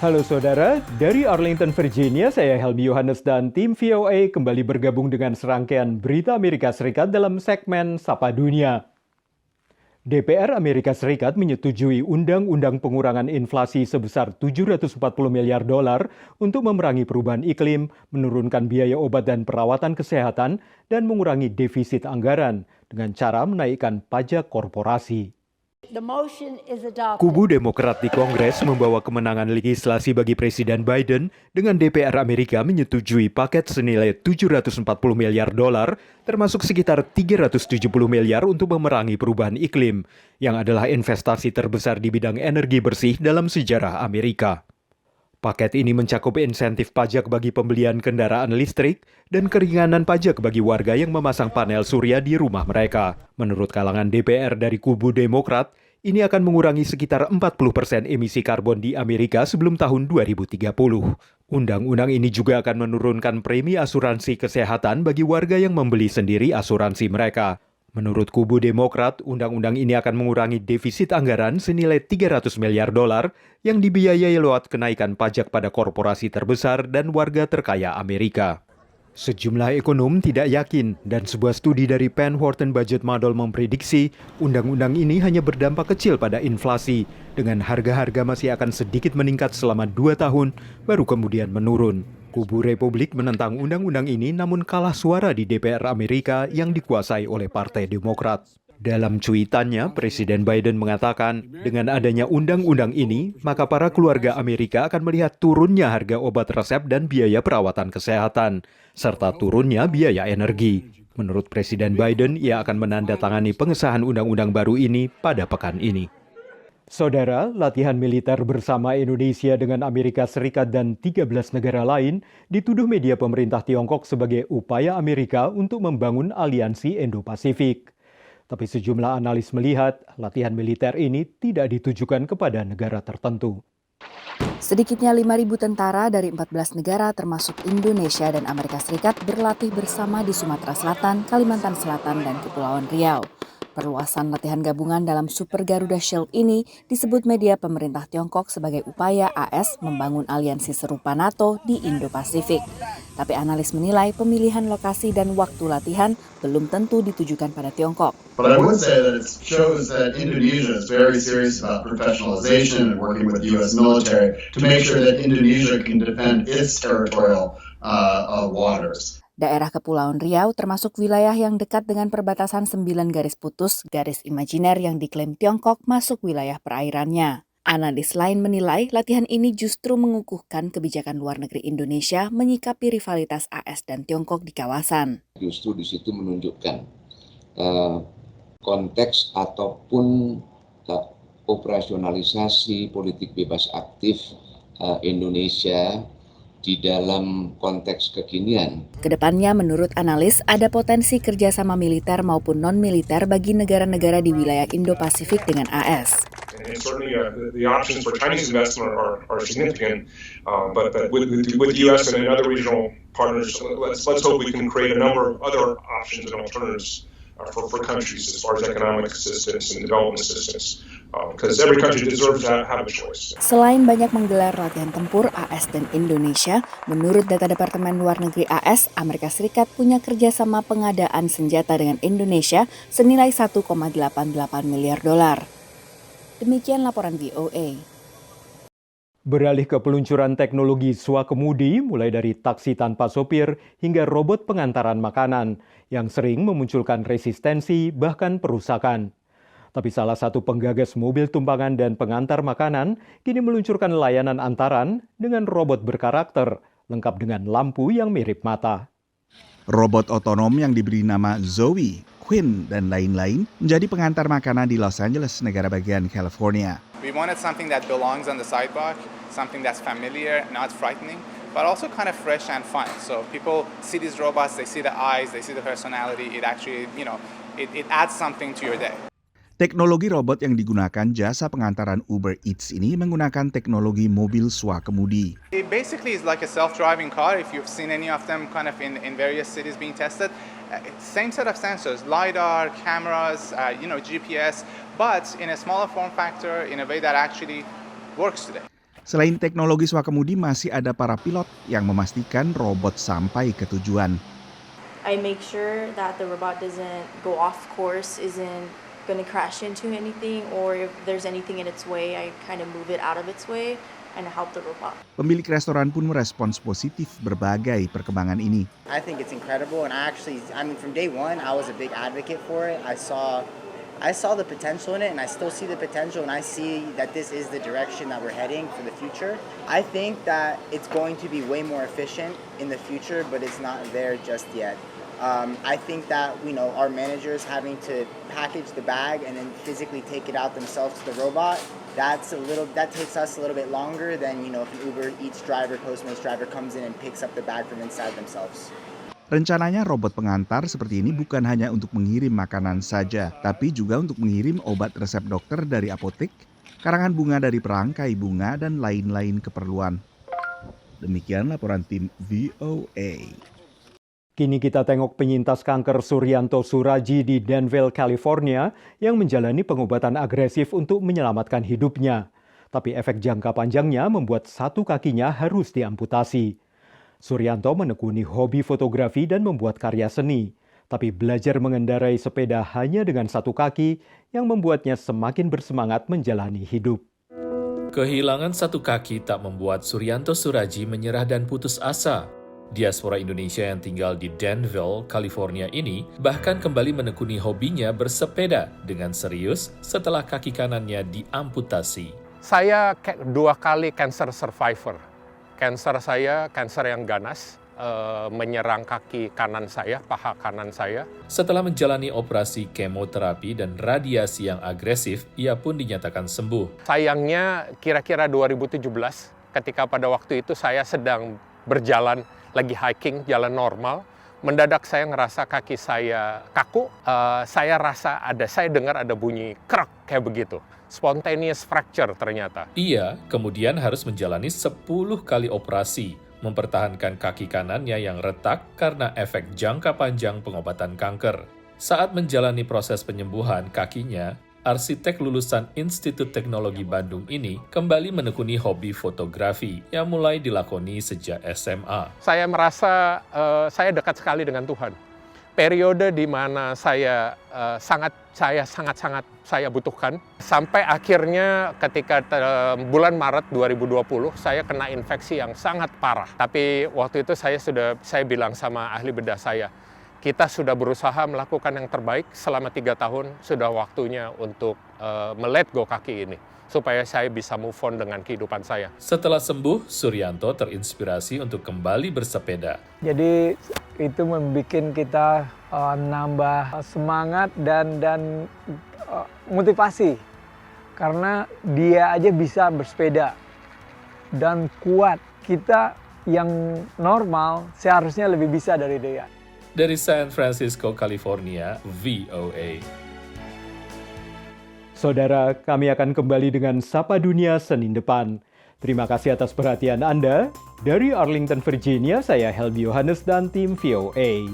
Halo saudara, dari Arlington, Virginia, saya Helmi Yohanes dan tim VOA kembali bergabung dengan serangkaian berita Amerika Serikat dalam segmen Sapa Dunia. DPR Amerika Serikat menyetujui undang-undang pengurangan inflasi sebesar 740 miliar dolar untuk memerangi perubahan iklim, menurunkan biaya obat dan perawatan kesehatan, dan mengurangi defisit anggaran dengan cara menaikkan pajak korporasi. Kubu Demokrat di Kongres membawa kemenangan legislasi bagi Presiden Biden dengan DPR Amerika menyetujui paket senilai 740 miliar dolar, termasuk sekitar 370 miliar untuk memerangi perubahan iklim, yang adalah investasi terbesar di bidang energi bersih dalam sejarah Amerika. Paket ini mencakup insentif pajak bagi pembelian kendaraan listrik dan keringanan pajak bagi warga yang memasang panel surya di rumah mereka. Menurut kalangan DPR dari kubu Demokrat, ini akan mengurangi sekitar 40% emisi karbon di Amerika sebelum tahun 2030. Undang-undang ini juga akan menurunkan premi asuransi kesehatan bagi warga yang membeli sendiri asuransi mereka. Menurut kubu Demokrat, undang-undang ini akan mengurangi defisit anggaran senilai 300 miliar dolar yang dibiayai lewat kenaikan pajak pada korporasi terbesar dan warga terkaya Amerika. Sejumlah ekonom tidak yakin dan sebuah studi dari Penn Wharton Budget Model memprediksi undang-undang ini hanya berdampak kecil pada inflasi dengan harga-harga masih akan sedikit meningkat selama 2 tahun baru kemudian menurun. Kubu Republik menentang undang-undang ini namun kalah suara di DPR Amerika yang dikuasai oleh Partai Demokrat. Dalam cuitannya, Presiden Biden mengatakan, dengan adanya undang-undang ini, maka para keluarga Amerika akan melihat turunnya harga obat resep dan biaya perawatan kesehatan, serta turunnya biaya energi. Menurut Presiden Biden, ia akan menandatangani pengesahan undang-undang baru ini pada pekan ini. Saudara, latihan militer bersama Indonesia dengan Amerika Serikat dan 13 negara lain dituduh media pemerintah Tiongkok sebagai upaya Amerika untuk membangun aliansi Indo-Pasifik. Tapi sejumlah analis melihat latihan militer ini tidak ditujukan kepada negara tertentu. Sedikitnya 5.000 tentara dari 14 negara termasuk Indonesia dan Amerika Serikat berlatih bersama di Sumatera Selatan, Kalimantan Selatan, dan Kepulauan Riau. Perluasan latihan gabungan dalam Super Garuda Shield ini disebut media pemerintah Tiongkok sebagai upaya AS membangun aliansi serupa NATO di Indo-Pasifik. Tapi analis menilai pemilihan lokasi dan waktu latihan belum tentu ditujukan pada Tiongkok. But I would say that it shows that Indonesia is very serious about professionalization and working with the U.S. military to make sure that Indonesia can defend its territorial waters. Daerah Kepulauan Riau termasuk wilayah yang dekat dengan perbatasan 9 garis putus, garis imajiner yang diklaim Tiongkok masuk wilayah perairannya. Analis lain menilai latihan ini justru mengukuhkan kebijakan luar negeri Indonesia menyikapi rivalitas AS dan Tiongkok di kawasan. Justru di situ menunjukkan konteks ataupun operasionalisasi politik bebas aktif Indonesia di dalam konteks kekinian. Kedepannya menurut analis ada potensi kerjasama militer maupun non-militer bagi negara-negara di wilayah Indo-Pasifik dengan AS. And certainly the options for Chinese investment are significant, but with U.S. and other regional partners, let's hope we can create a number of other options and alternatives for countries as far as economic assistance and development assistance, because every country deserves to have a choice. Selain banyak menggelar latihan tempur, AS dan Indonesia, menurut data Departemen Luar Negeri AS, Amerika Serikat punya kerjasama pengadaan senjata dengan Indonesia senilai 1,88 miliar dolar. Demikian laporan VOA. Beralih ke peluncuran teknologi swakemudi, mulai dari taksi tanpa sopir hingga robot pengantaran makanan yang sering memunculkan resistensi bahkan perusakan. Tapi salah satu penggagas mobil tumpangan dan pengantar makanan kini meluncurkan layanan antaran dengan robot berkarakter, lengkap dengan lampu yang mirip mata. Robot otonom yang diberi nama Zoe, Quinn, dan lain-lain menjadi pengantar makanan di Los Angeles, negara bagian California. We wanted something that belongs on the sidewalk, something that's familiar, not frightening, but also kind of fresh and fun. So people see these robots, they see the eyes, they see the personality. It actually, it adds something to your day. Teknologi robot yang digunakan jasa pengantaran Uber Eats ini menggunakan teknologi mobil swakemudi. It basically is like a self-driving car. If you've seen any of them kind of in various cities being tested, same set of sensors, LiDAR, cameras, GPS, but in a smaller form factor in a way that actually works today. Selain teknologi swakemudi, masih ada para pilot yang memastikan robot sampai ke tujuan. I make sure that the robot doesn't go off course, isn't going to crash into anything, or if there's anything in its way, I kind of move it out of its way and help the robot. Pemilik restoran pun merespons positif berbagai perkembangan ini. I think it's incredible, and from day one, I was a big advocate for it. I saw the potential in it, and I still see the potential, and I see that this is the direction that we're heading for the future. I think that it's going to be way more efficient in the future, but it's not there just yet. I think that our managers having to package the bag and then physically take it out themselves to the robot, that takes us a little bit longer than if an Uber Eats driver, Postmates driver comes in and picks up the bag from inside themselves. Rencananya robot pengantar seperti ini bukan hanya untuk mengirim makanan saja, tapi juga untuk mengirim obat resep dokter dari apotek, karangan bunga dari perangkai bunga, dan lain-lain keperluan. Demikian laporan tim VOA. Kini kita tengok penyintas kanker Suryanto Suraji di Danville, California yang menjalani pengobatan agresif untuk menyelamatkan hidupnya. Tapi efek jangka panjangnya membuat satu kakinya harus diamputasi. Suryanto menekuni hobi fotografi dan membuat karya seni. Tapi belajar mengendarai sepeda hanya dengan satu kaki yang membuatnya semakin bersemangat menjalani hidup. Kehilangan satu kaki tak membuat Suryanto Suraji menyerah dan putus asa. Diaspora Indonesia yang tinggal di Danville, California ini bahkan kembali menekuni hobinya bersepeda dengan serius setelah kaki kanannya diamputasi. Saya 2 kali cancer survivor. Cancer saya, cancer yang ganas, menyerang kaki kanan saya, paha kanan saya. Setelah menjalani operasi kemoterapi dan radiasi yang agresif, ia pun dinyatakan sembuh. Sayangnya kira-kira 2017, ketika pada waktu itu saya sedang berjalan, lagi hiking, jalan normal, mendadak saya ngerasa kaki saya kaku, saya dengar ada bunyi krek kayak begitu. Spontaneous fracture ternyata. Ia kemudian harus menjalani 10 kali operasi, mempertahankan kaki kanannya yang retak karena efek jangka panjang pengobatan kanker. Saat menjalani proses penyembuhan kakinya, arsitek lulusan Institut Teknologi Bandung ini kembali menekuni hobi fotografi yang mulai dilakoni sejak SMA. Saya merasa saya dekat sekali dengan Tuhan. Periode di mana saya sangat butuhkan, sampai akhirnya ketika bulan Maret 2020 saya kena infeksi yang sangat parah. Tapi waktu itu saya bilang sama ahli bedah saya, kita sudah berusaha melakukan yang terbaik selama 3 tahun, sudah waktunya untuk let go kaki ini, supaya saya bisa move on dengan kehidupan saya. Setelah sembuh, Suryanto terinspirasi untuk kembali bersepeda. Jadi itu membuat kita nambah semangat dan motivasi, karena dia aja bisa bersepeda dan kuat. Kita yang normal seharusnya lebih bisa dari dia. Dari San Francisco, California, VOA. Saudara, kami akan kembali dengan Sapa Dunia Senin depan. Terima kasih atas perhatian Anda. Dari Arlington, Virginia, saya Helmi Yohanes dan tim VOA.